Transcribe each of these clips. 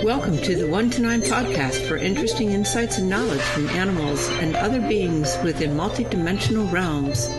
Welcome to the 1 to 9 podcast for interesting insights and knowledge from animals and other beings within multidimensional realms.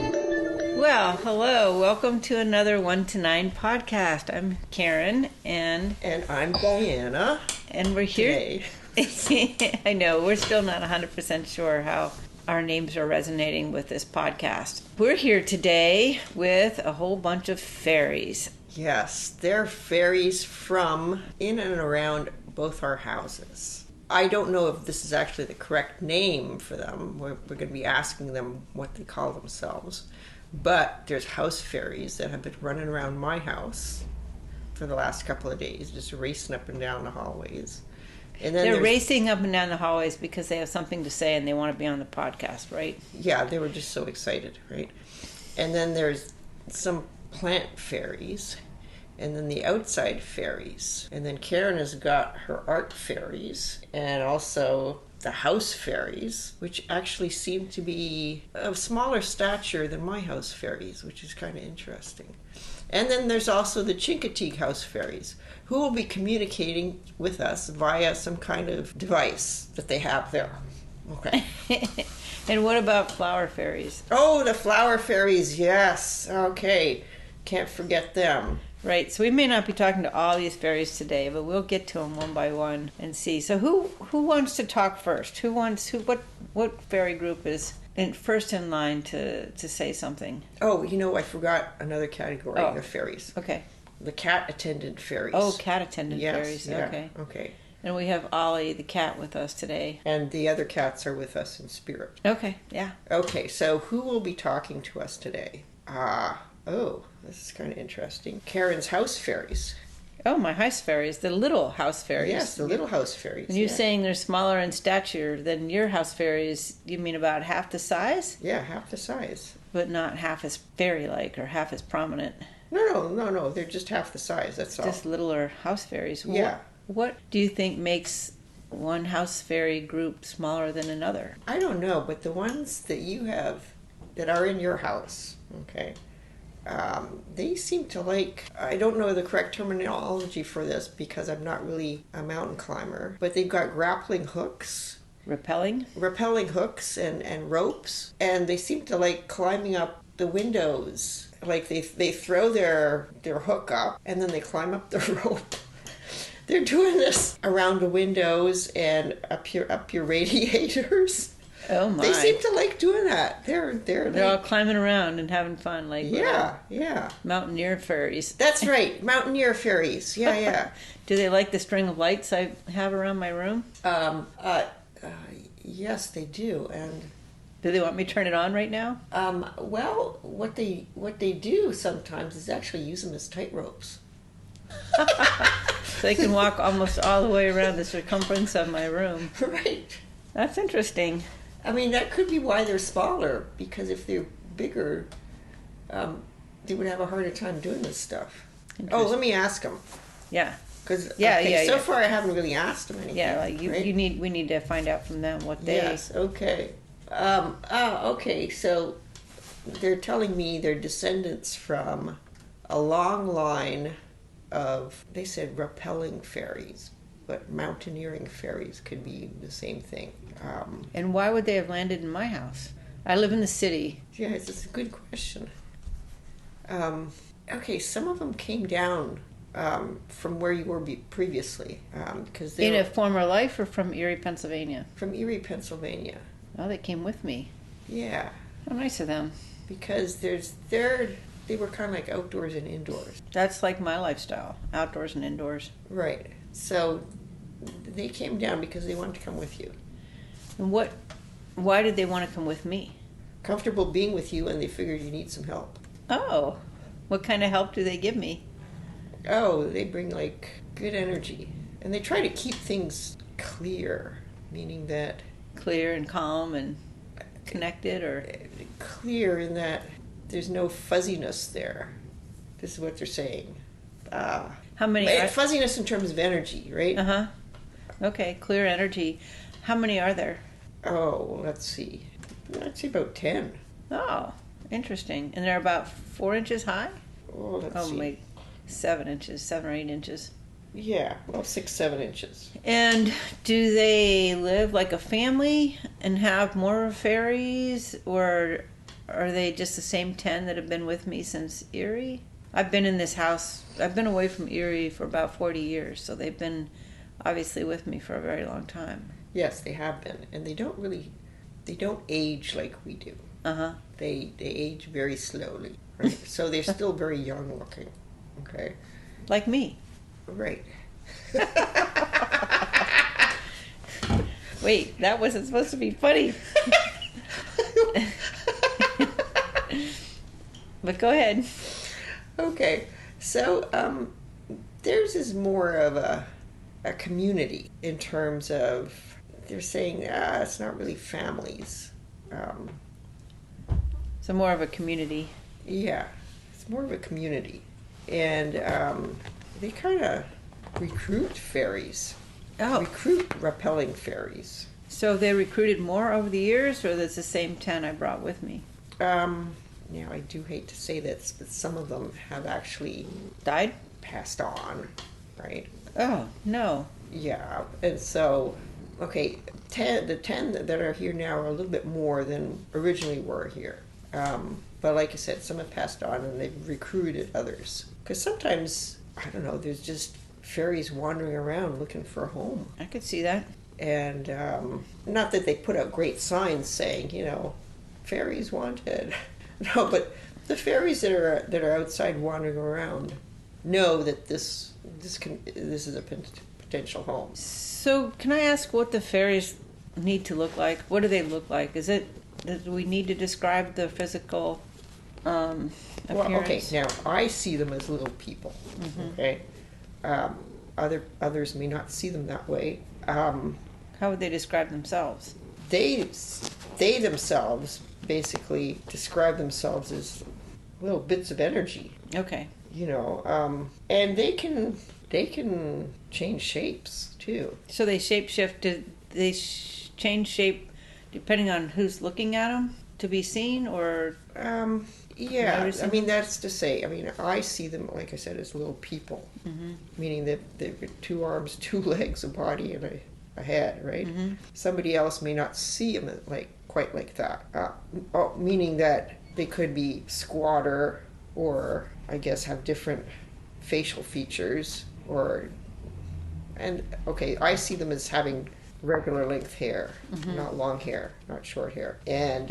Well, hello. Welcome to another 1 to 9 podcast. I'm Karin and I'm Diana. And we're here today. I know, we're still not 100% sure how our names are resonating with this podcast. We're here today with a whole bunch of fairies. Yes, they're fairies from in and around both our houses. I don't know if this is actually the correct name for them. We're going to be asking them what they call themselves. But there's house fairies that have been running around my house for the last couple of days, just racing up and down the hallways. And then they're racing up and down the hallways because they have something to say and they want to be on the podcast, right? Yeah, they were just so excited, right? And then there's some plant fairies, and then the outside fairies. And then Karin has got her art fairies, and also the house fairies, which actually seem to be of smaller stature than my house fairies, which is kind of interesting. And then there's also the Chincoteague house fairies, who will be communicating with us via some kind of device that they have there. Okay. And what about flower fairies? Oh, the flower fairies, yes. Okay. Can't forget them. Right, so we may not be talking to all these fairies today, but we'll get to them one by one and see. So who wants to talk first? What fairy group is first in line to say something? Oh, I forgot another category of fairies. Okay. The cat attendant fairies. Oh, cat attendant fairies. Yeah. Okay. Okay. And we have Ollie the cat with us today. And the other cats are with us in spirit. Okay, yeah. Okay, so who will be talking to us today? This is kind of interesting. Karin's house fairies. Oh, my house fairies, the little house fairies. Yes, the little house fairies. And you're saying they're smaller in stature than your house fairies. You mean about half the size? Yeah, half the size. But not half as fairy-like or half as prominent. No. They're just half the size, that's all. Just littler house fairies. Yeah. What do you think makes one house fairy group smaller than another? I don't know, but the ones that you have that are in your house, okay, they seem to like, I don't know the correct terminology for this because I'm not really a mountain climber, but they've got grappling hooks. Rappelling hooks and ropes, and they seem to like climbing up the windows. Like they throw their hook up and then they climb up the rope. They're doing this around the windows and up your radiators. Oh my! They seem to like doing that. They're all climbing around and having fun, like yeah. Mountaineer fairies. That's right, Mountaineer fairies. Yeah. Do they like the string of lights I have around my room? Yes, they do. And do they want me to turn it on right now? Well, what they do sometimes is actually use them as tight ropes. So they can walk almost all the way around the circumference of my room. Right. That's interesting. I mean, that could be why they're smaller, because if they're bigger, they would have a harder time doing this stuff. Oh, let me ask them. Yeah. Because so far I haven't really asked them anything. Yeah, like we need to find out from them what they... Yes, okay. Okay, so they're telling me they're descendants from a long line of, they said rappelling fairies, but mountaineering fairies could be the same thing. And why would they have landed in my house? I live in the city. Yes, it's a good question. Okay, some of them came down from where you were previously. Because in a former life or from Erie, Pennsylvania? From Erie, Pennsylvania. Oh, they came with me. Yeah. How nice of them. Because they were kind of like outdoors and indoors. That's like my lifestyle, outdoors and indoors. Right. So they came down because they wanted to come with you. And why did they want to come with me? Comfortable being with you, and they figured you need some help. Oh, what kind of help do they give me? Oh, they bring like good energy. And they try to keep things clear, meaning that... Clear and calm and connected, or... Clear in that there's no fuzziness there. This is what they're saying. How many? Fuzziness in terms of energy, right? Uh-huh. Okay, clear energy. How many are there? Oh, let's see. I'd say about 10. Oh, interesting. And they're about 4 inches high? Oh, let's see. Wait. 7 inches, 7 or 8 inches. Yeah, well, 6, 7 inches. And do they live like a family and have more fairies, or are they just the same 10 that have been with me since Erie? I've been in this house, I've been away from Erie for about 40 years, so they've been obviously with me for a very long time. Yes, they have been. And they don't age like we do. Uh-huh. They age very slowly, right? So they're still very young looking, okay? Like me. Right. Wait, that wasn't supposed to be funny. But go ahead. Okay, so theirs is more of a community in terms of, they're saying, it's not really families. So more of a community. Yeah, it's more of a community. And they kind of recruit fairies. Oh. Recruit repelling fairies. So they recruited more over the years, or that's the same 10 I brought with me? Now, I do hate to say this, but some of them have actually Died? passed on, right? Oh, no. Yeah, and so, okay, the 10 that are here now are a little bit more than originally were here. But like I said, some have passed on and they've recruited others. Because sometimes, I don't know, there's just fairies wandering around looking for a home. I could see that. And not that they put out great signs saying, fairies wanted. No, but the fairies that are outside wandering around know that this is a potential home. So can I ask what the fairies need to look like? What do they look like? Do we need to describe the physical appearance? Well, okay, now I see them as little people. Mm-hmm. Okay, others may not see them that way. How would they describe themselves? They themselves basically describe themselves as little bits of energy. Okay. And they can change shapes too. So they shapeshift. They change shape depending on who's looking at them to be seen, or yeah. noticing? I mean, that's to say. I mean, I see them, like I said, as little people, meaning that they've got 2 arms, 2 legs, a body, and a head. Right. Mm-hmm. Somebody else may not see them quite like that, meaning that they could be squatter, or I guess have different facial features, I see them as having regular length hair, not long hair, not short hair. And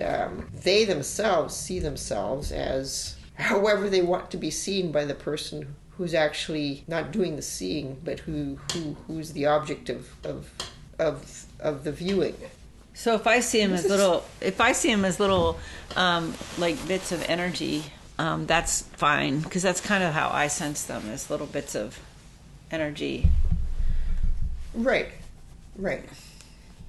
they themselves see themselves as however they want to be seen by the person who's actually not doing the seeing, but who's the object of the viewing. So if I see them as little, like bits of energy, that's fine, because that's kind of how I sense them, as little bits of energy. Right.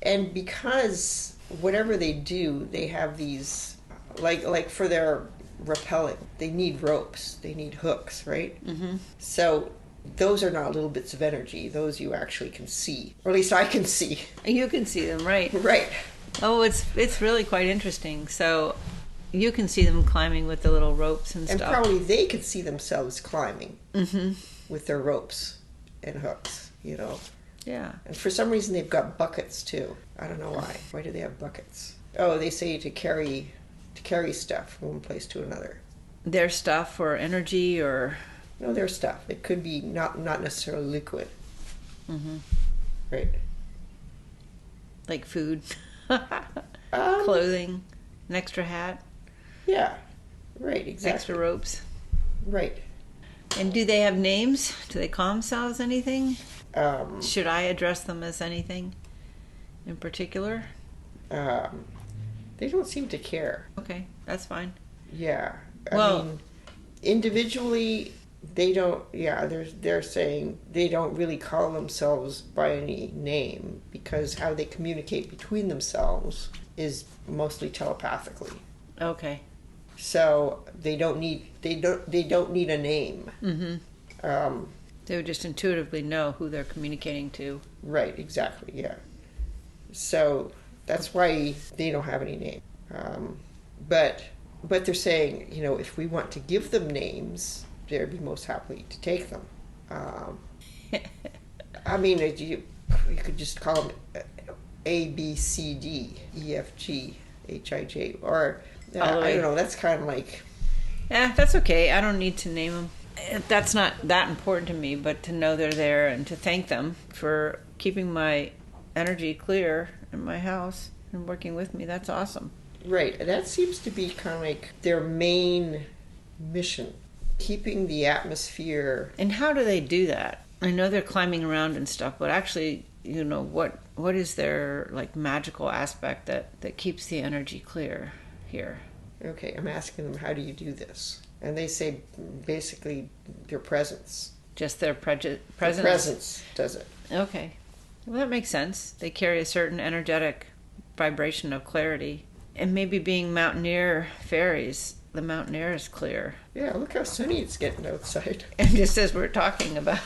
And because whatever they do, they have these, like for their rappelling, they need ropes, they need hooks, right? Mm-hmm. So those are not little bits of energy. Those you actually can see, or at least I can see. You can see them, right? Right. Oh, it's really quite interesting. So you can see them climbing with the little ropes and stuff. And probably they could see themselves climbing with their ropes and hooks, Yeah. And for some reason they've got buckets too. I don't know why. Why do they have buckets? Oh, they say to carry stuff from one place to another. Their stuff or energy, or no, their stuff. It could be not necessarily liquid. Mm-hmm. Right. Like food, clothing, an extra hat. Yeah. Right. Exactly. Extra ropes. Right. And do they have names? Do they call themselves anything? Should I address them as anything in particular? They don't seem to care. Okay, that's fine. Yeah. I mean, individually, they don't, they're saying they don't really call themselves by any name, because how they communicate between themselves is mostly telepathically. Okay. So they don't need a name. Mm-hmm. They would just intuitively know who they're communicating to. Right, exactly, yeah. So that's why they don't have any name. But they're saying, if we want to give them names, they'd be most happy to take them. I mean, you could just call them A, B, C, D, E, F, G, H, I, J, or I don't know. That's kind of like. That's okay. I don't need to name them. That's not that important to me, but to know they're there and to thank them for keeping my energy clear in my house and working with me, that's awesome. Right. That seems to be kind of like their main mission, keeping the atmosphere. And how do they do that? I know they're climbing around and stuff, but actually, what is their like magical aspect that keeps the energy clear here? Okay, I'm asking them, how do you do this? And they say basically their presence. Just their presence? Their presence does it. Okay. Well, that makes sense. They carry a certain energetic vibration of clarity. And maybe being Mountaineer fairies, the mountain air is clear. Yeah, look how sunny it's getting outside. And just as we're talking about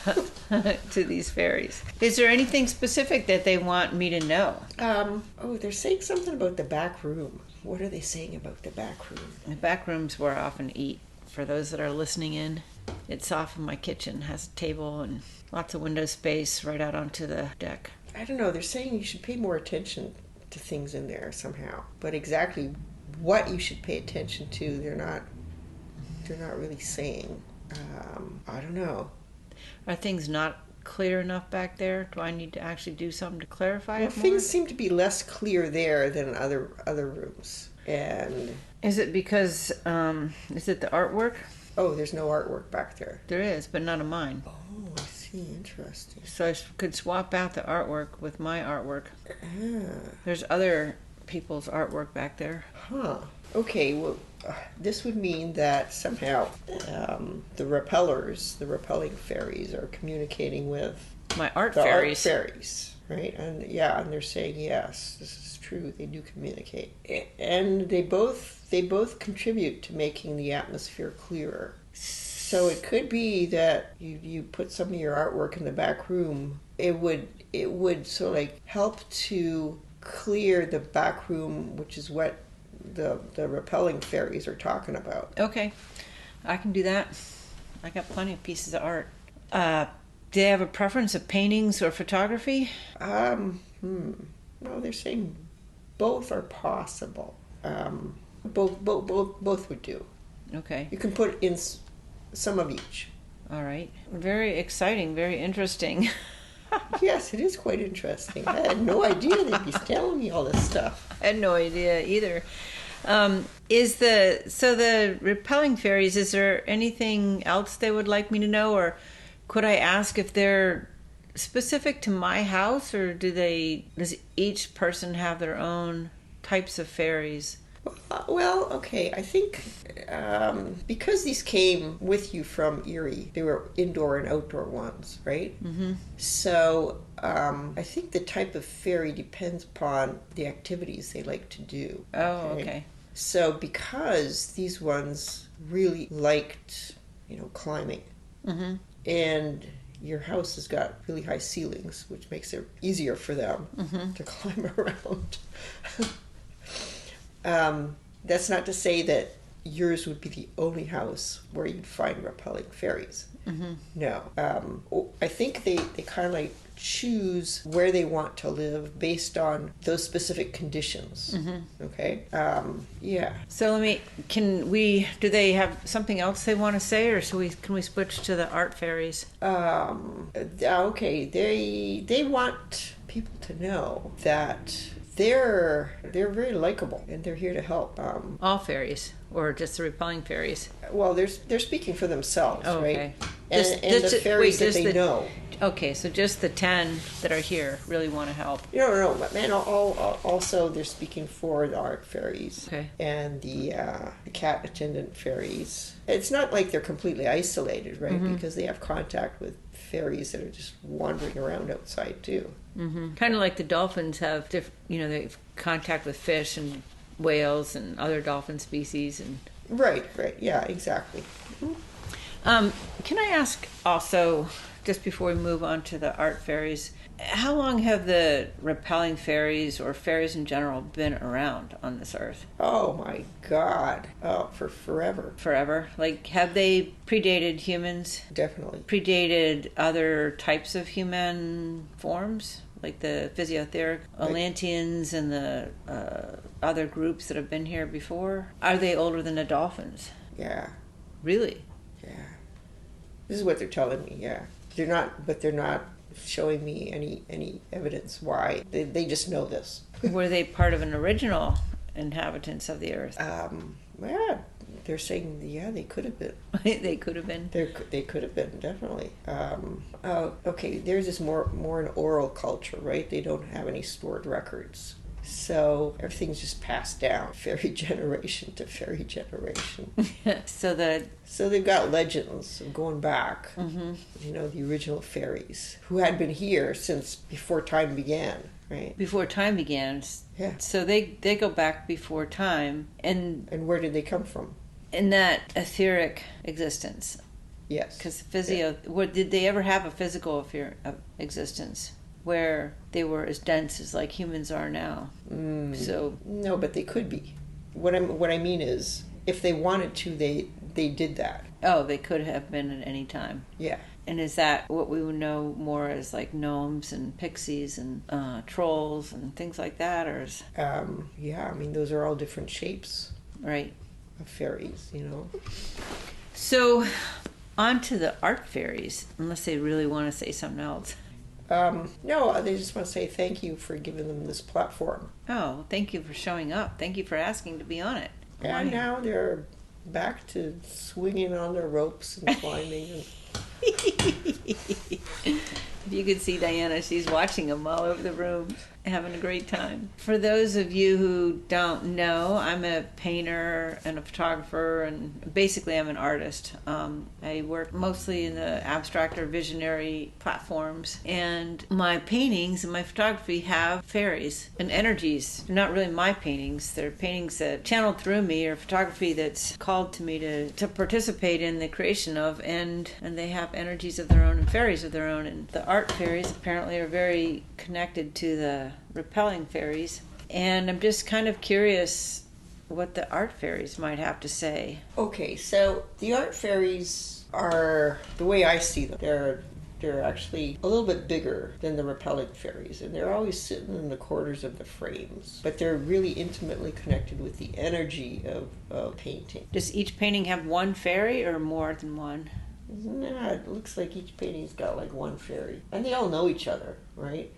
to these fairies. Is there anything specific that they want me to know? They're saying something about the back room. What are they saying about the back room? The back room's where I often eat. For those that are listening in, it's off of my kitchen. It has a table and lots of window space right out onto the deck. I don't know. They're saying you should pay more attention to things in there somehow. But exactly what you should pay attention to, they're not really saying. I don't know. Are things not clear enough back there? Do I need to actually do something to clarify it more? Things seem to be less clear there than other rooms. And is it because is it the artwork? Oh, there's no artwork back there. There is, but not of mine. Oh, I see. Interesting. So I could swap out the artwork with my artwork. Ah. There's other people's artwork back there. Huh. Okay, well, this would mean that somehow the repelling fairies are communicating with my art fairies. Art fairies, right? And yeah, and they're saying, yes, this is true, they do communicate. And they both contribute to making the atmosphere clearer. So it could be that you put some of your artwork in the back room. It would sort of like help to clear the back room, which is what the repelling fairies are talking about. Okay, I can do that. I got plenty of pieces of art. Do they have a preference of paintings or photography? No, they're saying both are possible. Both would do. Okay. You can put in some of each. All right. Very exciting. Very interesting. Yes, it is quite interesting. I had no idea they'd be telling me all this stuff. I had no idea either. The repelling fairies, is there anything else they would like me to know, or could I ask if they're specific to my house, or does each person have their own types of fairies? Well, okay, I think because these came with you from Erie, they were indoor and outdoor ones, right? Mm-hmm. So I think the type of fairy depends upon the activities they like to do. Oh, okay. So because these ones really liked, climbing, mm-hmm. and your house has got really high ceilings, which makes it easier for them mm-hmm. to climb around. That's not to say that yours would be the only house where you'd find repelling fairies. Mm-hmm. No. I think they kind of like choose where they want to live based on those specific conditions. Mm-hmm. Okay? Yeah. So do they have something else they want to say, or can we switch to the art fairies? Okay. They want people to know that they're very likable and they're here to help. All fairies, or just the repelling fairies? Well, they're speaking for themselves, oh, right? Okay. And the fairies that they know. Okay, so just the 10 that are here really want to help. No, man. Also, they're speaking for the art fairies, okay, and the cat attendant fairies. It's not like they're completely isolated, right? Mm-hmm. Because they have contact with fairies that are just wandering around outside too. Mm-hmm. Kind of like the dolphins have, they have contact with fish and whales and other dolphin species. And Right, yeah, exactly. Mm-hmm. Can I ask also, just before we move on to the art fairies, how long have the repelling fairies or fairies in general been around on this earth? Oh my God. Oh, for forever. Forever? Like, have they predated humans? Definitely. Predated other types of human forms? Like the physiotherapy, Atlanteans and the other groups that have been here before? Are they older than the dolphins? Yeah. Really? Yeah. This is what they're telling me, yeah. They're not showing me any evidence why. They just know this. Were they part of an original inhabitants of the earth? Yeah, they're saying, yeah, they could have been. They could have been. They could have been, definitely. Okay, theirs is more an oral culture, right? They don't have any stored records. So everything's just passed down, fairy generation to fairy generation. So they've got legends of going back, the original fairies who had been here since before time began, right? Before time began. Yeah. So they go back before time. And where did they come from? In that etheric existence. Yes. Because did they ever have a physical existence where they were as dense as like humans are now? So no, but they could be. What I mean is, if they wanted to, they did that. Oh, they could have been at any time. Yeah. And is that what we would know more as like gnomes and pixies and trolls and things like that, or is... Yeah, I mean those are all different shapes. Right. Of fairies, So, on to the art fairies, unless they really want to say something else. No, they just want to say thank you for giving them this platform. Oh, thank you for showing up. Thank you for asking to be on it. And now they're back to swinging on their ropes and climbing. If you could see Diana, she's watching them all over the room, having a great time. For those of you who don't know, I'm a painter and a photographer, and basically I'm an artist. I work mostly in the abstract or visionary platforms, and my paintings and my photography have fairies and energies. They're not really my paintings. They're paintings that channeled through me, or photography that's called to me to participate in the creation of, and they have energies of their own and fairies of their own. And the art fairies apparently are very connected to the repelling fairies, and I'm just kind of curious what the art fairies might have to say. Okay, so the art fairies are, the way I see them, they're actually a little bit bigger than the repelling fairies, and they're always sitting in the corners of the frames, but they're really intimately connected with the energy of painting. Does each painting have one fairy or more than one? Nah, it looks like each painting's got like one fairy, and they all know each other, right?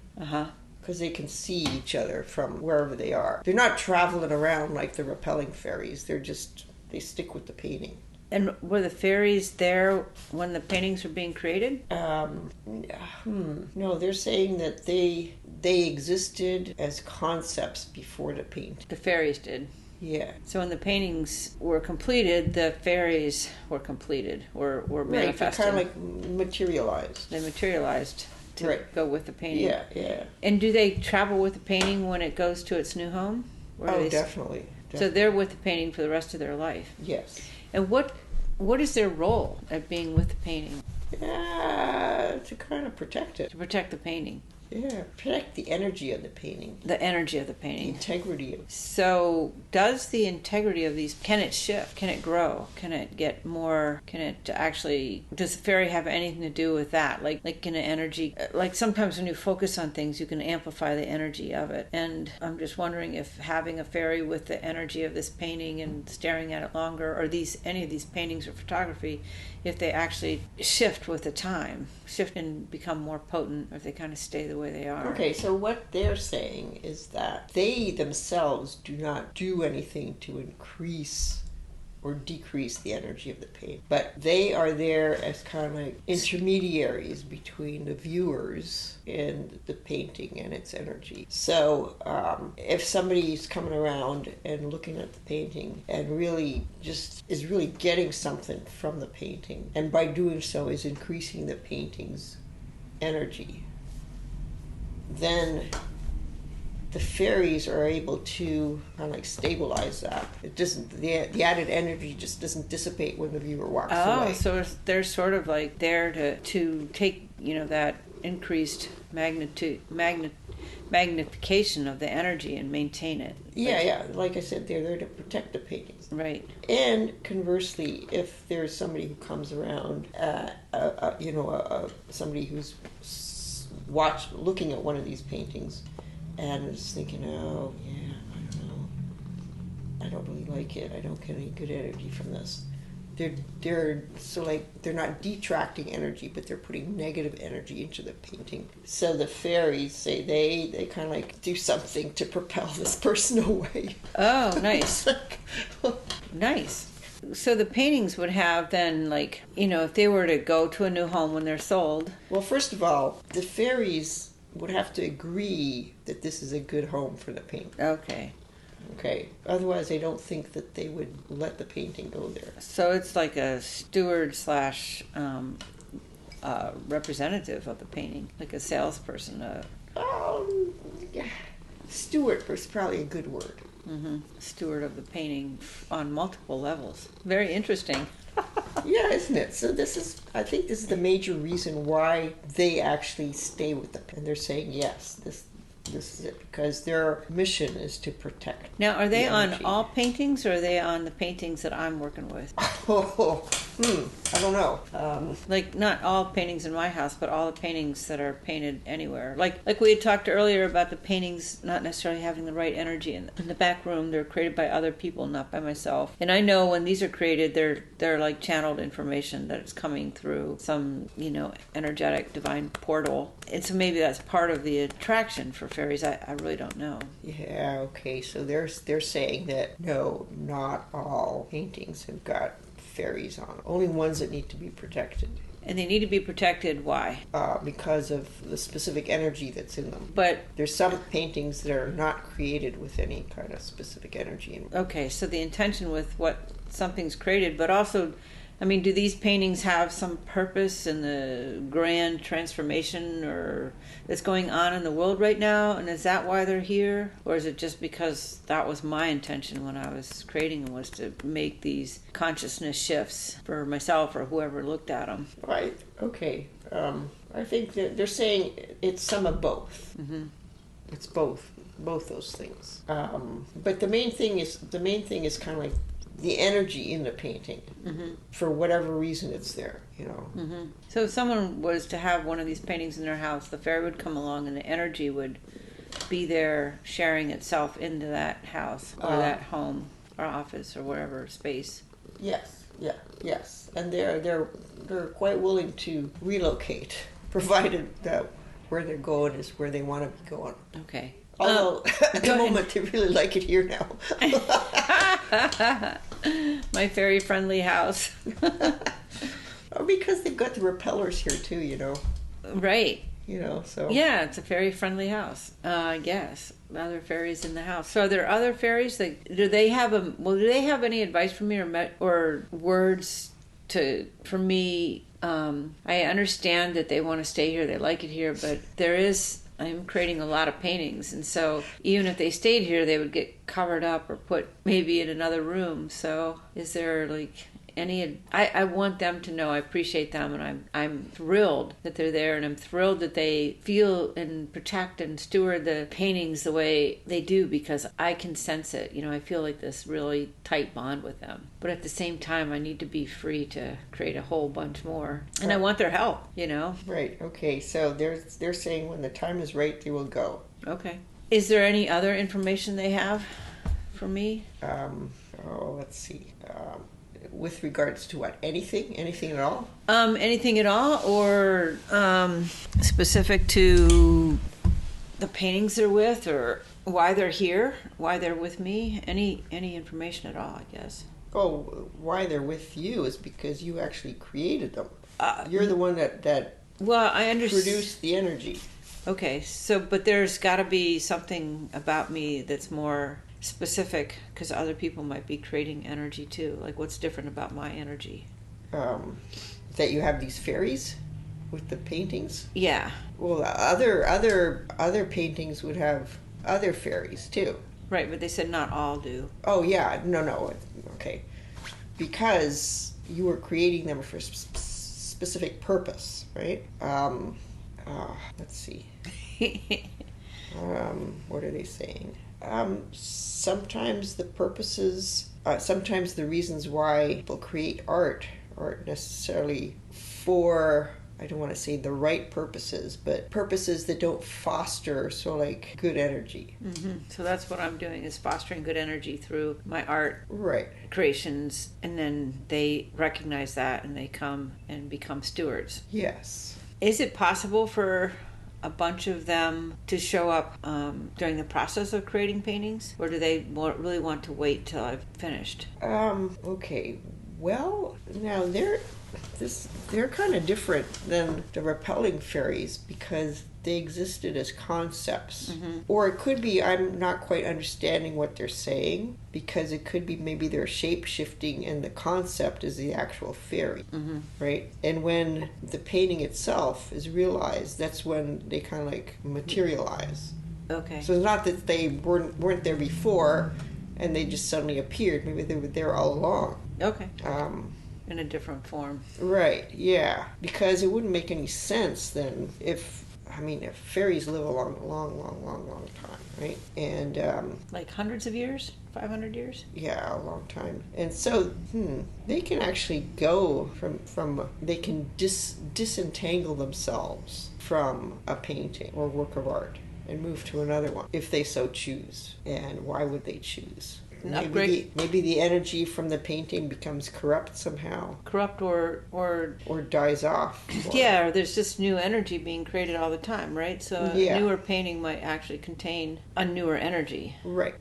Because they can see each other from wherever they are. They're not traveling around like the repelling fairies. They stick with the painting. And were the fairies there when the paintings were being created? No, they're saying that they existed as concepts before the painting. The fairies did. Yeah. So when the paintings were completed, the fairies were completed, or were manifested. Right, they kind of like materialized. They materialized to go with the painting. Yeah, yeah. And do they travel with the painting when it goes to its new home? Definitely. So they're with the painting for the rest of their life? Yes. And what is their role at being with the painting? To kind of protect it. To protect the painting. Yeah, protect the energy of the painting. The energy of the painting. The integrity of it. So, does the integrity of these, can it shift? Can it grow? Can it get more? Can it actually, does the fairy have anything to do with that? Like can an energy, like sometimes when you focus on things, you can amplify the energy of it. And I'm just wondering if having a fairy with the energy of this painting and staring at it longer, or any of these paintings or photography, if they actually shift with the time, shift and become more potent, or if they kind of stay the way they are. Okay, so what they're saying is that they themselves do not do anything to increase or decrease the energy of the paint, but they are there as kind of like intermediaries between the viewers and the painting and its energy. So if somebody's coming around and looking at the painting and really is really getting something from the painting, and by doing so is increasing the painting's energy, then the fairies are able to kind of like stabilize that. It doesn't, the added energy just doesn't dissipate when the viewer walks away. Oh, so they're sort of like there to take that increased magnification of the energy and maintain it. Yeah. Like I said, they're there to protect the paintings. Right. And conversely, if there's somebody who comes around, somebody who's looking at one of these paintings and is thinking, oh, yeah, I don't know, I don't really like it, I don't get any good energy from this. They're not detracting energy, but they're putting negative energy into the painting. So the fairies say they kind of like do something to propel this person away. Oh, nice. Nice. So the paintings would have then, if they were to go to a new home when they're sold. Well, first of all, the fairies would have to agree that this is a good home for the painting. Okay. Otherwise, I don't think that they would let the painting go there. So it's like a steward / representative of the painting, like a salesperson. Steward is probably a good word. Mm-hmm. Steward of the painting on multiple levels. Very interesting. Yeah, isn't it? So I think this is the major reason why they actually stay with them. And they're saying, yes, this is it. Because their mission is to protect. Now, are they on all paintings, or are they on the paintings that I'm working with? I don't know. Not all paintings in my house, but all the paintings that are painted anywhere. Like we had talked earlier about the paintings not necessarily having the right energy in the back room. They're created by other people, not by myself. And I know when these are created, they're like channeled information that it's coming through some energetic divine portal. And so maybe that's part of the attraction for fairies. I really don't know. Yeah. Okay. So they're saying that no, not all paintings have got fairies on them. Only ones that need to be protected. And they need to be protected. Why? Because of the specific energy that's in them. But there's some paintings that are not created with any kind of specific energy in them. Okay, so the intention with what something's created, but also, do these paintings have some purpose in the grand transformation or that's going on in the world right now? And is that why they're here? Or is it just because that was my intention when I was creating them, was to make these consciousness shifts for myself or whoever looked at them? Right. Okay. I think that they're saying it's some of both. Mm-hmm. It's both those things. But the main thing is kind of like the energy in the painting. Mm-hmm. For whatever reason it's there, Mm-hmm. So if someone was to have one of these paintings in their house, the fairy would come along and the energy would be there sharing itself into that house or that home or office or whatever space. Yes. And they're quite willing to relocate, provided that where they're going is where they want to be going. Okay. Although at the moment they really like it here now. My fairy friendly house. Or because they've got the repellers here too, Right. So. Yeah, it's a fairy friendly house. I guess. Other fairies in the house. So are there other fairies do they have any advice for me or words for me? I understand that they want to stay here, they like it here, but I'm creating a lot of paintings, and so even if they stayed here, they would get covered up or put maybe in another room. So is there I want them to know I appreciate them, and I'm thrilled that they're there, and I'm thrilled that they feel and protect and steward the paintings the way they do, because I can sense it. I feel like this really tight bond with them. But at the same time, I need to be free to create a whole bunch more, and I want their help. Right. Okay. So they're saying when the time is right, they will go. Okay. Is there any other information they have for me? Let's see. With regards to what? Anything at all? Anything at all, or specific to the paintings they're with, or why they're here, why they're with me? Any information at all, I guess. Oh, why they're with you is because you actually created them. You're the one that I understand. Produced the energy. Okay, so but there's got to be something about me that's more specific, because other people might be creating energy too. Like, what's different about my energy? That you have these fairies with the paintings? Yeah. Well, other paintings would have other fairies too. Right, but they said not all do. Oh yeah, no, okay. Because you were creating them for specific purpose, right? Let's see. What are they saying? Sometimes the purposes, sometimes the reasons why people create art aren't necessarily for, I don't want to say the right purposes, but purposes that don't foster like good energy. Mm-hmm. So that's what I'm doing, is fostering good energy through my art Right. creations, and then they recognize that and they come and become stewards. Yes. Is it possible for a bunch of them to show up during the process of creating paintings, or do they really want to wait till I've finished? Okay. Well, now they're kind of different than the repelling fairies because they existed as concepts. Mm-hmm. Or it could be I'm not quite understanding what they're saying, because it could be maybe they're shape-shifting and the concept is the actual fairy, Mm-hmm. right? And when the painting itself is realized, that's when they kind of like materialize. Okay. So it's not that they weren't there before and they just suddenly appeared. Maybe they were there all along. Okay. In a different form. Right, yeah. Because it wouldn't make any sense then if fairies live a long time, right? And like hundreds of years? 500 years? yeah, a long time. And so they can actually go from they can disentangle themselves from a painting or work of art and move to another one if they so choose. And why would they choose? Maybe the energy from the painting becomes corrupt somehow. Corrupt or dies off. Yeah, or there's just new energy being created all the time, right? So Yeah. a newer painting might actually contain a newer energy. Right.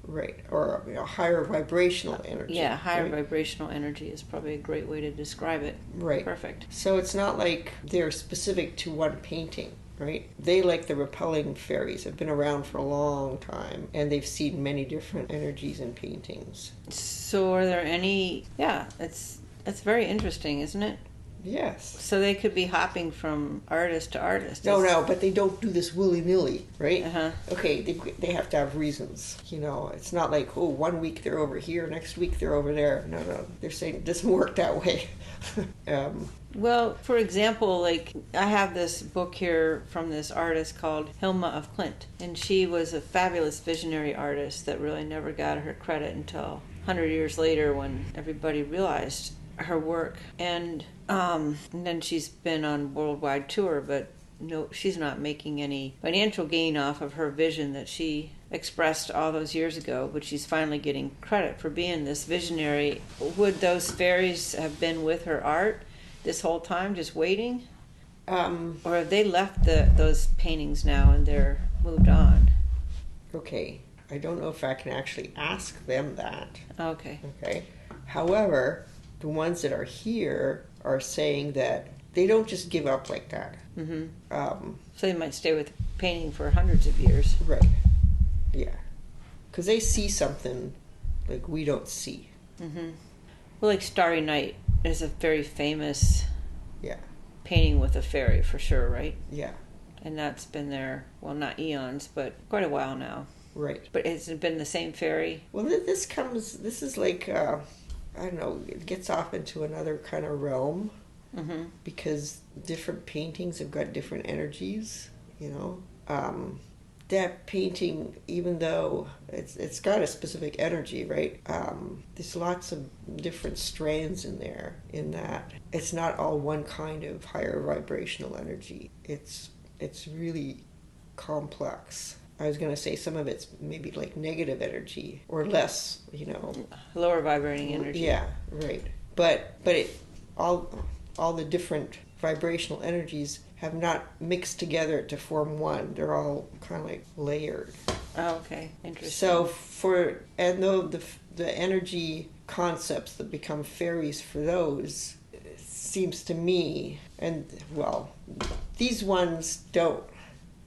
Or a higher vibrational energy. Yeah, higher right? vibrational energy is probably a great way to describe it. Right. Perfect. So it's not like they're specific to one painting. Right? They, like the repelling fairies, have been around for a long time, and they've seen many different energies in paintings. So are there any... Yeah, that's very interesting, isn't it? Yes. So they could be hopping from artist to artist. No, but they don't do this willy-nilly, right? Uh-huh. Okay, they have to have reasons. It's not like, 1 week they're over here, next week they're over there. No, they're saying it doesn't work that way. Well, for example, like I have this book here from this artist called Hilma of Klint, and she was a fabulous visionary artist that really never got her credit until 100 years later when everybody realized her work. And then she's been on worldwide tour, but no, she's not making any financial gain off of her vision that she expressed all those years ago, but she's finally getting credit for being this visionary. Would those fairies have been with her art this whole time, just waiting? Or have they left those paintings now and they're moved on? Okay, I don't know if I can actually ask them that. Okay. However, the ones that are here are saying that they don't just give up like that. Mm-hmm. So they might stay with painting for hundreds of years. Right. Yeah. Because they see something like we don't see. Mm-hmm. Well, like Starry Night is a very famous Yeah. painting with a fairy for sure, right? Yeah. And that's been there, well, not eons, but quite a while now. Right. But has it been the same fairy? Well, this is like, I don't know, it gets off into another kind of realm. Mm-hmm. Because different paintings have got different energies, that painting, even though it's got a specific energy, right? There's lots of different strands in there, in that it's not all one kind of higher vibrational energy. It's really complex. I was going to say some of it's maybe like negative energy or less, Lower vibrating energy. Yeah, right. But it all the different vibrational energies have not mixed together to form one. They're all kind of like layered. Oh, okay. Interesting. So though the energy concepts that become fairies for those, it seems to me, and well, these ones don't.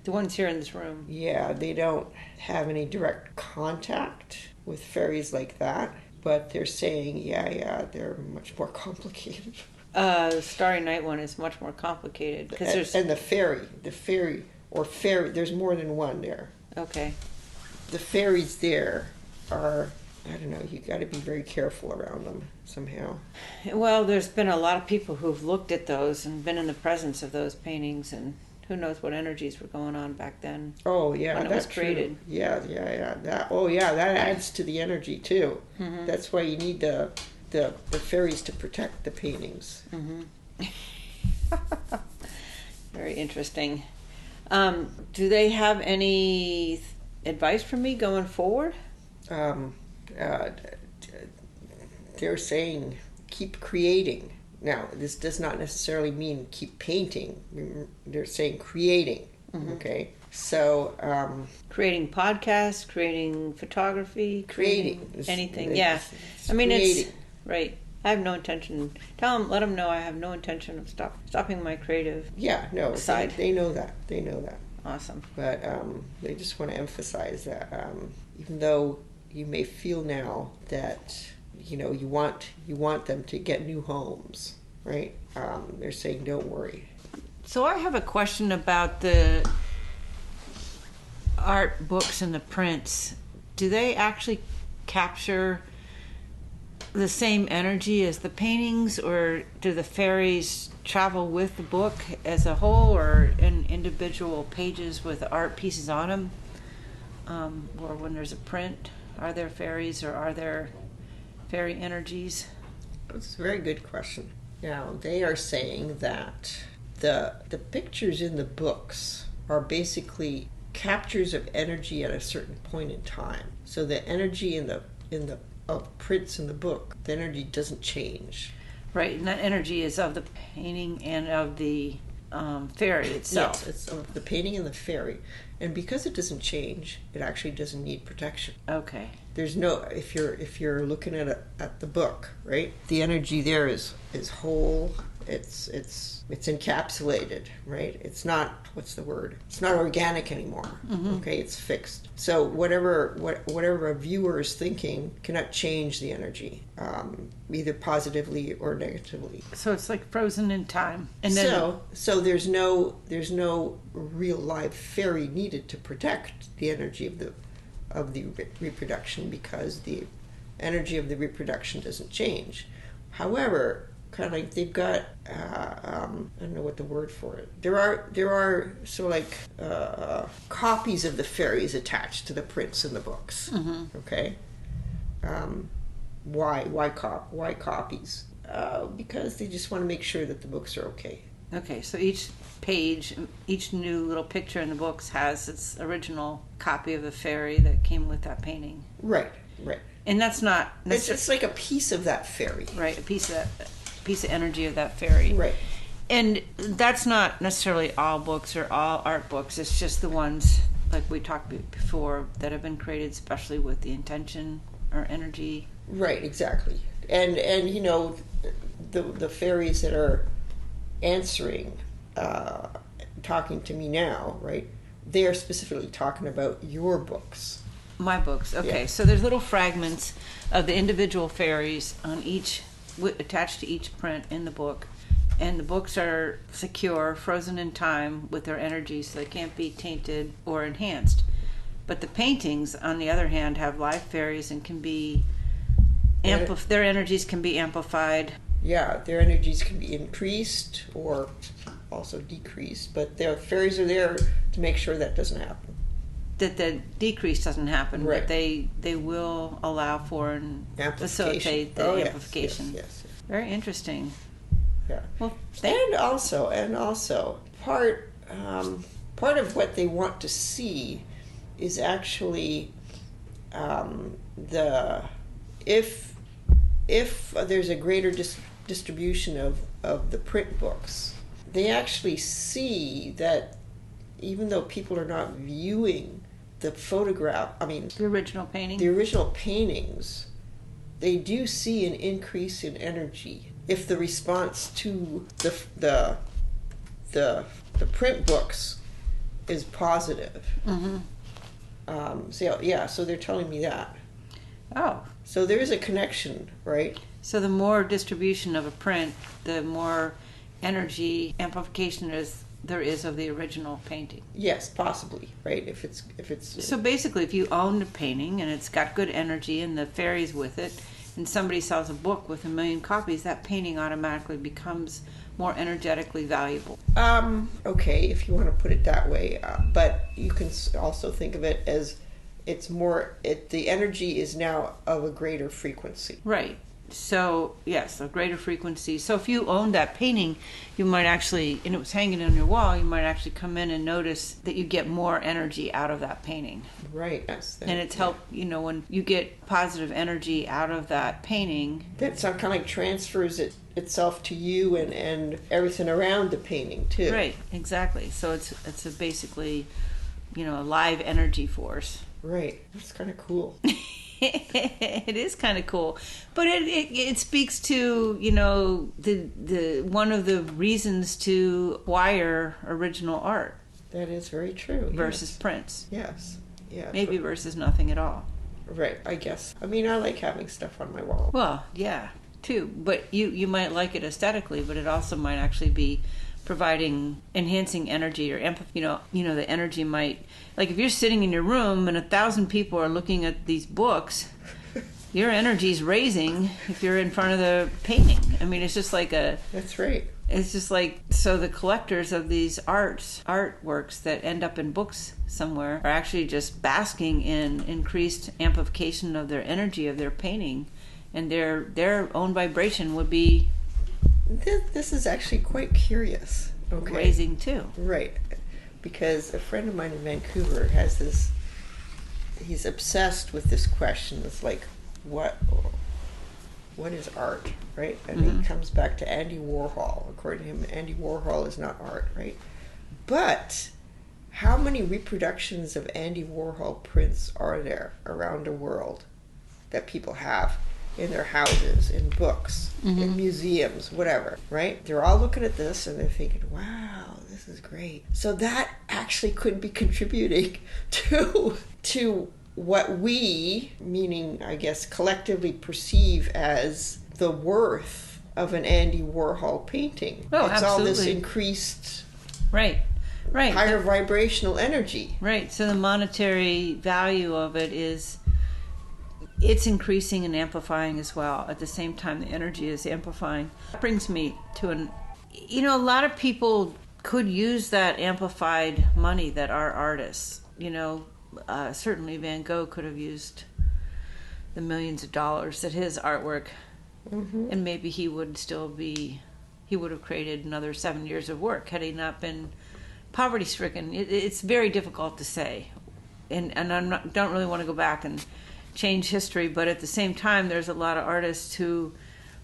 The ones here in this room. Yeah, they don't have any direct contact with fairies like that, but they're saying, yeah, they're much more complicated. The Starry Night one is much more complicated because and the fairy, there's more than one there. Okay. The fairies there are I don't know, you got to be very careful around them somehow. Well, there's been a lot of people who've looked at those and been in the presence of those paintings, and who knows what energies were going on back then. Oh yeah, when it was created. True. Yeah. That adds to the energy too. Mm-hmm. That's why you need the fairies to protect the paintings. Mm-hmm. Very interesting. Do they have any advice for me going forward? They're saying keep creating. Now, this does not necessarily mean keep painting. They're saying creating. Mm-hmm. Okay, so creating podcasts, creating photography, creating anything. Yeah, I mean creating. It's right. I have no intention. Let them know I have no intention of stopping my creative. Yeah, no, side. They know that. They know that. Awesome. But they just want to emphasize that even though you may feel now that you want them to get new homes, right? They're saying don't worry. So I have a question about the art books and the prints. Do they actually capture the same energy as the paintings, or do the fairies travel with the book as a whole, or in individual pages with art pieces on them? Or when there's a print, are there fairies or are there fairy energies? That's a very good question. Now, they are saying that the pictures in the books are basically captures of energy at a certain point in time. So the energy in the of prints in the book, the energy doesn't change. Right, and that energy is of the painting and of the fairy itself. Yes, it's of the painting and the fairy. And because it doesn't change, it actually doesn't need protection. Okay. There's no, if you're looking at the book, right? The energy there is whole. It's encapsulated, right? It's not, what's the word? It's not organic anymore. Mm-hmm. Okay, it's fixed. So whatever a viewer is thinking cannot change the energy, either positively or negatively. So it's like frozen in time. And then so there's no real live fairy needed to protect the energy of the reproduction, because the energy of the reproduction doesn't change. However, kind of like they've got I don't know what the word for it. There are sort of like copies of the fairies attached to the prints in the books. Mm-hmm. Okay, why copies? Because they just want to make sure that the books are okay. Okay, so each page, each new little picture in the books has its original copy of the fairy that came with that painting. Right. And that's not it's like a piece of that fairy. Right, a piece of energy of that fairy. Right. And that's not necessarily all books or all art books. It's just the ones, like we talked before, that have been created especially with the intention or energy. Right, exactly. And the fairies that are answering, talking to me now, right? They are specifically talking about your books. My books, okay. Yeah. So there's little fragments of the individual fairies on each, attached to each print in the book, and the books are secure, frozen in time with their energy, so they can't be tainted or enhanced. But the paintings, on the other hand, have live fairies and can be their energies can be amplified. Yeah, their energies can be increased or also decreased, but their fairies are there to make sure that doesn't happen. That the decrease doesn't happen, right. But they will allow for and facilitate the amplification. Yes. Very interesting. Yeah. Well, and also part of what they want to see is actually if there's a greater distribution of the print books, they actually see that even though people are not viewing the the original paintings, they do see an increase in energy if the response to the print books is positive. Mm-hmm. So they're telling me that. Oh. So there is a connection, right? So the more distribution of a print, the more energy amplification is there is of the original painting. Yes, possibly, right? If it's So basically, if you own the painting and it's got good energy and the fairies with it, and somebody sells a book with 1 million copies, that painting automatically becomes more energetically valuable. Okay, if you want to put it that way, but you can also think of it as the energy is now of a greater frequency. Right. So, yes, a greater frequency. So if you owned that painting, you might actually, and it was hanging on your wall, you might actually come in and notice that you get more energy out of that painting. Right. Yes. And it's helped, when you get positive energy out of that painting. That kind of like transfers itself to you and everything around the painting, too. Right, exactly. So it's basically, a live energy force. Right. That's kind of cool. It is kind of cool, but it speaks to the one of the reasons to acquire original art. That is very true. Versus prints. Yes. Yeah. Maybe versus nothing at all. Right. I guess. I mean, I like having stuff on my wall. Well, yeah, too. But you might like it aesthetically, but it also might actually be enhancing energy or the energy might, like if you're sitting in your room and 1,000 people are looking at these books, your energy's raising if you're in front of the painting. I mean, it's just like that's right. It's just like, so the collectors of these artworks that end up in books somewhere are actually just basking in increased amplification of their energy of their painting, and their own vibration would be This is actually quite curious. Okay. Raising too. Right. Because a friend of mine in Vancouver has this, he's obsessed with this question. It's like, what is art, right? And he comes back to Andy Warhol. According to him, Andy Warhol is not art, right? But how many reproductions of Andy Warhol prints are there around the world that people have? In their houses, in books, in museums, whatever, right? They're all looking at this and they're thinking, wow, this is great. So that actually could be contributing to what we, meaning I guess collectively, perceive as the worth of an Andy Warhol painting. Oh, it's absolutely. all this increased higher vibrational energy. Right. So the monetary value of it it's increasing and amplifying as well. At the same time, the energy is amplifying. That brings me to a lot of people could use that amplified money that are artists. Certainly Van Gogh could have used the millions of dollars that his artwork, and maybe he would have created another 7 years of work had he not been poverty stricken. It's very difficult to say, and don't really want to go back and change history, but at the same time, there's a lot of artists who,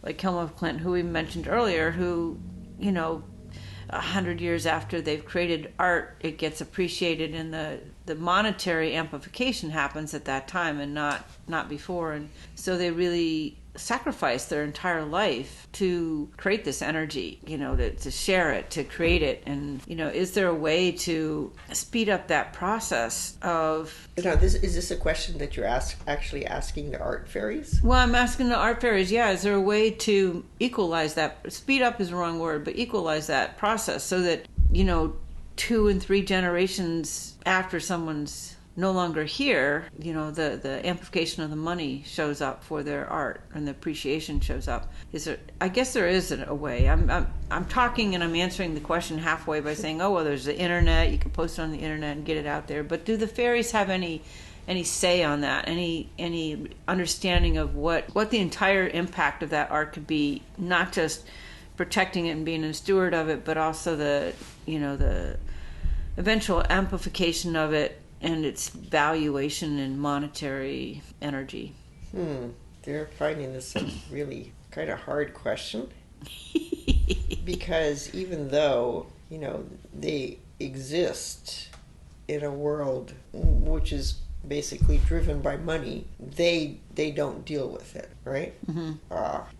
like Hilma Clinton, who we mentioned earlier, who, 100 years after they've created art, it gets appreciated, and the monetary amplification happens at that time and not before, and so they really sacrifice their entire life to create this energy, to share it, to create it. And, is there a way to speed up that process of... Is this a question that you're actually asking the Art Fairies? Well, I'm asking the Art Fairies, is there a way to equalize that? Speed up is the wrong word, but equalize that process so that, 2 and 3 generations after someone's no longer here, the amplification of the money shows up for their art and the appreciation shows up. I guess there is a way. I'm talking and I'm answering the question halfway by saying, oh, well, there's the internet, you can post it on the internet and get it out there. But do the fairies have any say on that? Any understanding of what the entire impact of that art could be, not just protecting it and being a steward of it, but also the eventual amplification of it and its valuation in monetary energy? They're finding this a really kind of hard question. Because even though, they exist in a world which is basically driven by money, they don't deal with it, right?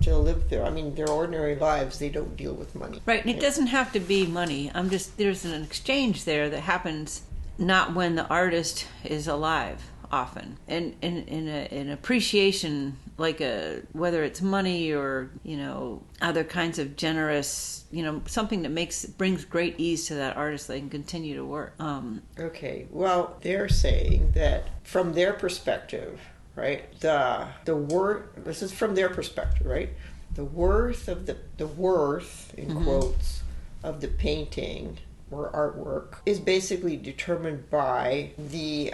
To live their ordinary lives, they don't deal with money. Right, and it doesn't have to be money. There's an exchange there that happens not when the artist is alive, often, and an appreciation like whether it's money or, other kinds of generous, something that brings great ease to that artist so they can continue to work. Okay, well, they're saying that from their perspective, right, the worth, this is from their perspective, right, the worth in quotes of the painting or artwork is basically determined by the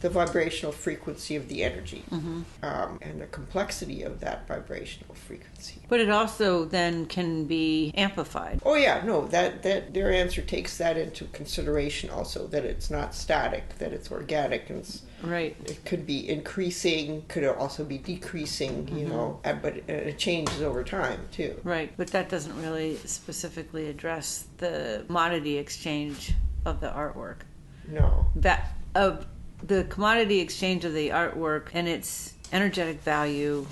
vibrational frequency of the energy, and the complexity of that vibrational frequency. But it also then can be amplified. Oh yeah, no, that their answer takes that into consideration also, that it's not static, that it's organic, and right. It could be increasing, could also be decreasing, but it changes over time too. Right, but that doesn't really specifically address the commodity exchange of the artwork. No. That of the commodity exchange of the artwork and its energetic value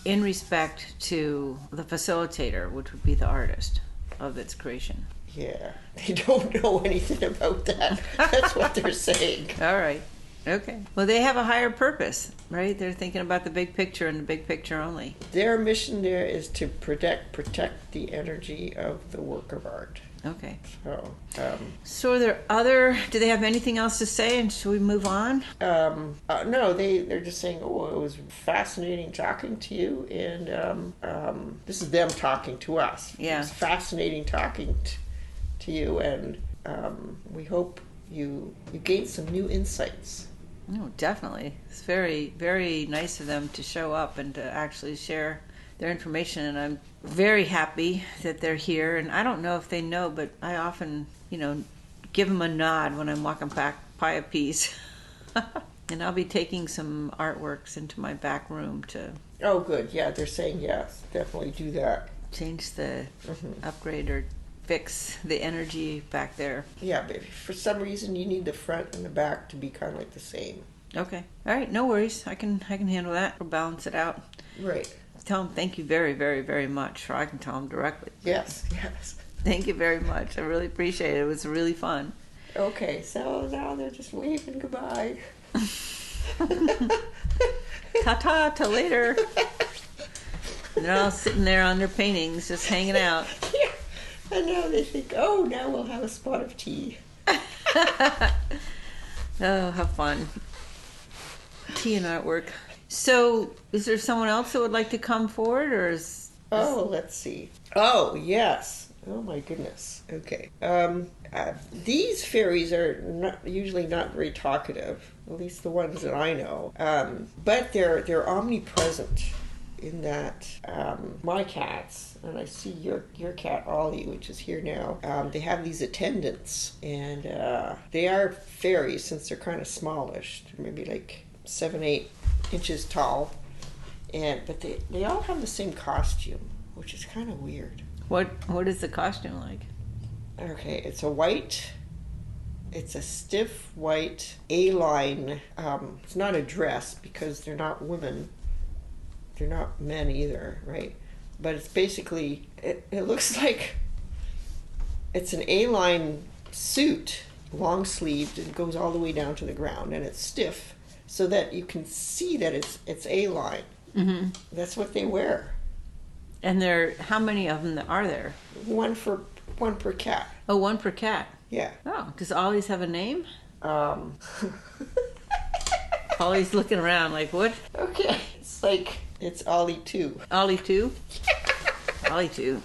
in respect to the facilitator, which would be the artist of its creation. Yeah, they don't know anything about that. That's what they're saying. All right. Okay. Well, they have a higher purpose, right? They're thinking about the big picture and the big picture only. Their mission there is to protect the energy of the work of art. Okay. So, are there do they have anything else to say, and should we move on? No, they're just saying, oh, it was fascinating talking to you, and this is them talking to us. Yeah. It's fascinating talking to you, and we hope you gained some new insights. Oh, definitely. It's very, very nice of them to show up and to actually share their information, and I'm very happy that they're here. And I don't know if they know, but I often, give them a nod when I'm walking back by a piece. And I'll be taking some artworks into my back room to... Oh, good. Yeah, they're saying yes. Definitely do that. Change the upgrade or fix the energy back there. Yeah, but if for some reason you need the front and the back to be kind of like the same. Okay. All right. No worries. I can handle that. We'll balance it out. Right. Tell them thank you very, very, very much, or I can tell them directly. Yes. Thank you very much. I really appreciate it. It was really fun. Okay, so now they're just waving goodbye. Ta-ta, till later. And they're all sitting there on their paintings, just hanging out. Yeah. And now they think, oh, now we'll have a spot of tea. Oh, have fun. Tea and artwork. So, is there someone else that would like to come forward, or is... Oh, let's see. Oh, yes. Oh, my goodness. Okay. These fairies are usually not very talkative, at least the ones that I know. But they're omnipresent in that my cats, and I see your cat, Ollie, which is here now, they have these attendants, and they are fairies since they're kind of smallish, maybe like 7-8 inches tall, but they all have the same costume, which is kind of weird. What is the costume like? Okay, it's a stiff white A-line. It's not a dress because they're not women. They're not men either, right? But it's basically, it looks like it's an A-line suit, long sleeved, and goes all the way down to the ground, and it's stiff so that you can see that it's A-line. Mm-hmm. That's what they wear. And how many of them are there? One per cat. Oh, one per cat. Yeah. Oh, does Ollie's have a name? Ollie's looking around like, what? Okay, it's Ollie 2. Ollie 2? Ollie 2.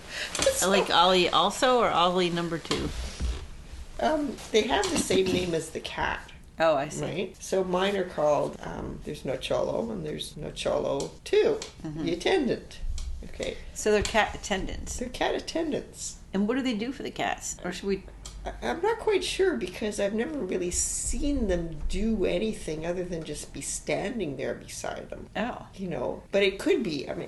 Like Ollie also, or Ollie number 2? They have the same name as the cat. Oh, I see. Right? So mine are called, there's Nocholo and there's Nocholo 2, the attendant. Okay. So they're cat attendants. They're cat attendants. And what do they do for the cats? Or should we... I'm not quite sure because I've never really seen them do anything other than just be standing there beside them. Oh. But it could be, and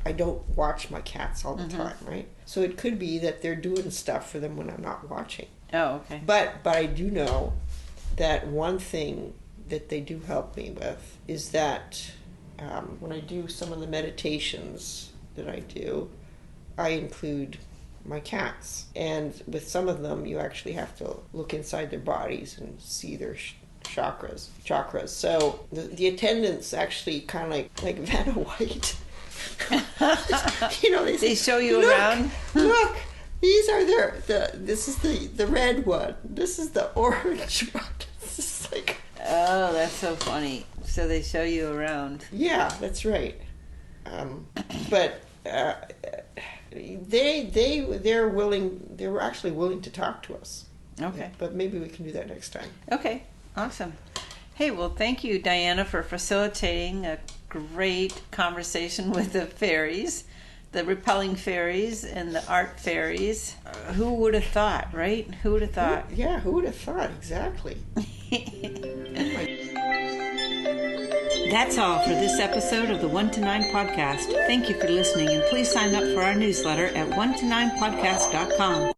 I don't watch my cats all the time, right? So it could be that they're doing stuff for them when I'm not watching. Oh, okay. But I do know that one thing that they do help me with is that when I do some of the meditations that I do, I include my cats. And with some of them, you actually have to look inside their bodies and see their chakras. So the attendants actually kind of like Vanna White. They show you look, around. Look, these are this is the red one. This is the orange one. This is like. Oh, that's so funny. So they show you around. Yeah, that's right. But they're willing. They were actually willing to talk to us. Okay. But maybe we can do that next time. Okay. Awesome. Hey, well, thank you, Diana, for facilitating a great conversation with the fairies, the repelling fairies and the art fairies. Who would have thought, right? Who would have thought? Who would have thought? Exactly. That's all for this episode of the 1 to 9 podcast. Thank you for listening, and please sign up for our newsletter at 1to9podcast.com.